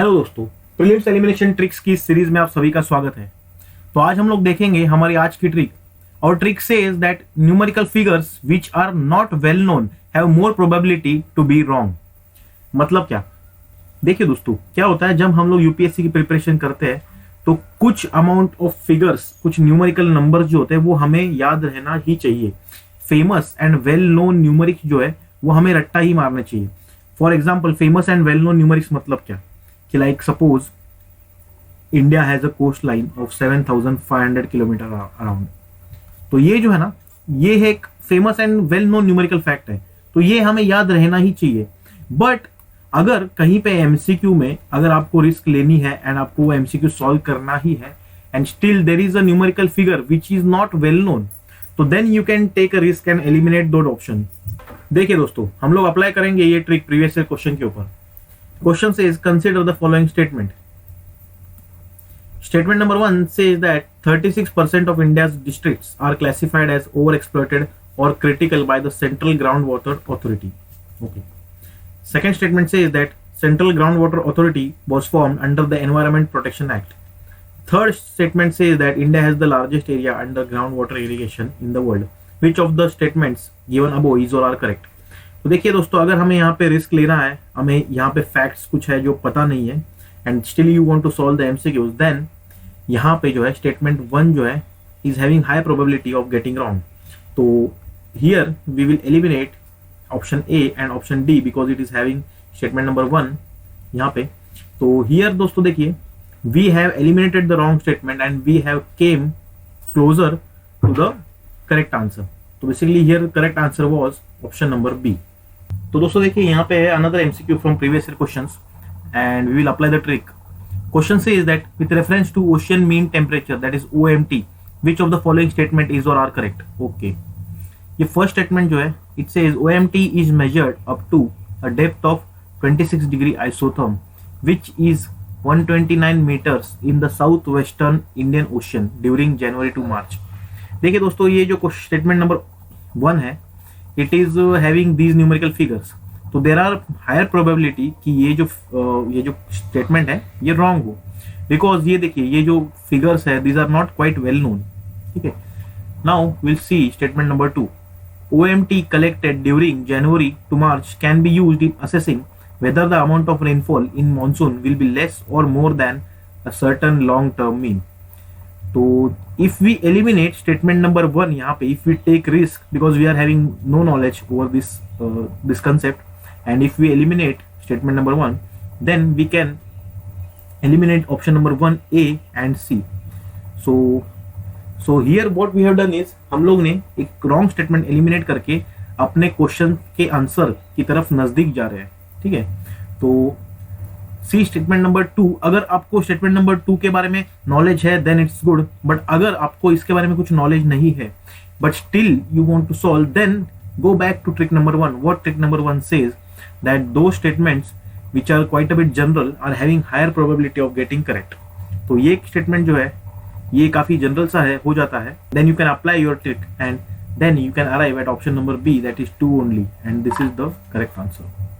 Hello दोस्तों, prelims elimination tricks की इस सीरीज में आप सभी का स्वागत है। तो आज हम लोग देखेंगे हमारी आज की ट्रिक। और trick says that numerical figures which are not well known have more probability to be wrong. मतलब क्या? देखिए दोस्तों, क्या होता है जब हम लोग यूपीएससी की प्रिपरेशन करते हैं तो कुछ अमाउंट ऑफ फिगर्स, कुछ न्यूमेरिकल नंबर्स जो होते हैं वो हमें याद रहना ही चाहिए। Famous and well known numerics जो है वो हमें रट्टा ही मारना चाहिए। For example, famous and well known numerics मतलब क्या कि like suppose India has a coast line of 7,500 kilometre around. तो ये जो है ना, ये है एक famous and well known numerical fact है, तो ये हमें याद रहना ही चाहिए। बट अगर कहीं पे एमसीक्यू में अगर आपको रिस्क लेनी है एंड आपको वो एमसीक्यू सॉल्व करना ही है and still there is a numerical figure which is not well known, तो then you can take a risk and eliminate that option. देखिए दोस्तों, हम लोग अप्लाई करेंगे ये ट्रिक प्रीवियस ईयर क्वेश्चन के ऊपर। Question says, consider the following statement. Statement number 1 says that 36% of India's districts are classified as overexploited or critical by the Central Groundwater Authority. Okay. Second statement says that Central Groundwater Authority was formed under the Environment Protection Act. Third statement says that India has the largest area under groundwater irrigation in the world. Which of the statements given above is or are correct? तो देखिए दोस्तों, अगर हमें यहाँ पे risk लेना है, हमें यहाँ पे फैक्ट्स कुछ है जो पता नहीं है and still you want to solve the MCQs, then यहाँ पे जो है स्टेटमेंट 1 जो है is having high probability of getting wrong. तो here we will eliminate option A and option D because it is having statement number 1 यहाँ पे। तो हियर दोस्तों देखिए, we have eliminated the wrong statement and we have came closer to the correct answer. तो basically here correct answer was option number B. तो दोस्तों देखिए, यहाँ पे है another MCQ from previous year questions and we will apply the trick. Question says that with reference to ocean mean temperature that is OMT, which of the following statement is or are correct. Okay, ये first statement जो है it says OMT is measured up to a depth of 26 degree isotherm which is 129 metres in the south western Indian ocean during January to March. देखिए दोस्तों, ये जो statement number 1 है it is having these numerical figures, तो there are higher probability कि ये जो statement है ये wrong हो, because ये देखिए ये जो figures है these are not quite well known। ठीक है, now we'll see statement number 2. OMT collected during January to March can be used in assessing whether the amount of rainfall in monsoon will be less or more than a certain long term mean. तो if we eliminate statement number 1 यहाँ पे, if we take risk because we are having no knowledge over this concept, and if we eliminate statement number 1, then we can eliminate option number 1A and C. So here what we have done is, हम लोग ने एक wrong statement eliminate करके अपने question के answer की तरफ नजदीक जा रहे हैं। ठीक है, तो सी स्टेटमेंट नंबर 2। अगर आपको स्टेटमेंट नंबर 2 के बारे में नॉलेज है देन इट्स गुड, बट अगर आपको इसके बारे में कुछ नॉलेज नहीं है but still you want to solve, then go back to trick number 1। What trick number 1 says that those statements which are quite a bit general are having higher probability of getting correct. तो ये statement जो है ये काफी general सा है, हो जाता है, then you can apply your trick and then you can arrive at option number B that is 2 only, and this is the correct answer.